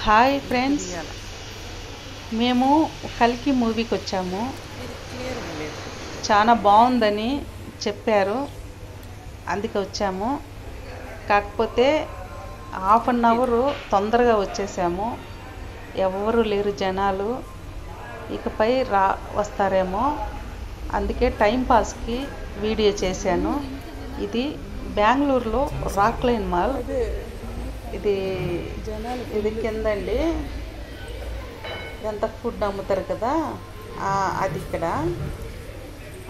Hi friends, మేము కల్కి మూవీకి వచ్చాము. చాలా బాగుందని చెప్పారు, అందుకే వచ్చాము. కాకపోతే హాఫ్ అన్ అవర్ తొందరగా వచ్చేసాము. ఎవరు లేరు జనాలు, ఇకపై వస్తారేమో, అందుకే టైంపాస్కి వీడియో చేశాను. ఇది బెంగళూరులో రాక్ లైన్ మాల్. ఇది కిందండి, ఎంత ఫుడ్ అమ్ముతారు కదా, అది ఇక్కడ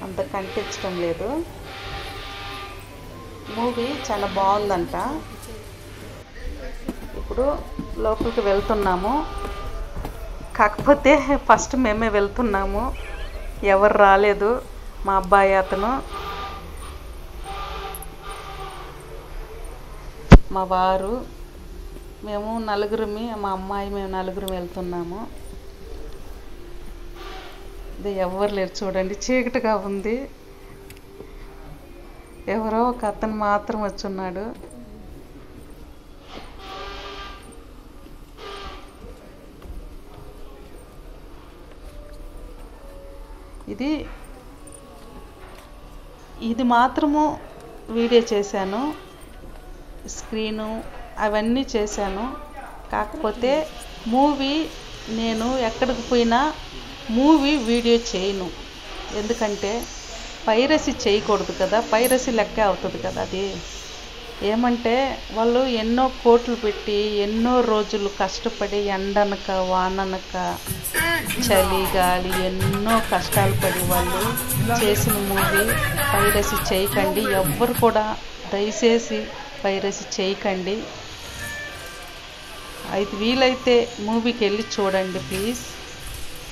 అంత కనిపించడం లేదు. మూవీ చాలా బాగుందంట. ఇప్పుడు లోపలికి వెళ్తున్నాము. కాకపోతే ఫస్ట్ మేమే వెళ్తున్నాము, ఎవరు రాలేదు. మా అబ్బాయి, అతను, మా వారు, మేము నలుగురిమి, మా అమ్మాయి, మేము నలుగురు వెళ్తున్నాము. ఇది ఎవరు లేరు చూడండి, చీకటిగా ఉంది. ఎవరో ఒక అతను మాత్రం వచ్చున్నాడు. ఇది మాత్రము వీడియో చేశాను, స్క్రీను అవన్నీ చేశాను. కాకపోతే మూవీ నేను ఎక్కడికి పోయినా మూవీ వీడియో చేయను. ఎందుకంటే పైరసీ చేయకూడదు కదా, పైరసీ లెక్క అవుతుంది కదా. అది ఏమంటే వాళ్ళు ఎన్నో కోట్లు పెట్టి ఎన్నో రోజులు కష్టపడి ఎండనక వాననక చలి గాలి ఎన్నో కష్టాలు పడి వాళ్ళు చేసిన మూవీ పైరసీ చేయకండి. ఎవ్వరు కూడా దయచేసి పైరసీ చేయకండి. అయితే వీలైతే మూవీకి వెళ్ళి చూడండి ప్లీజ్.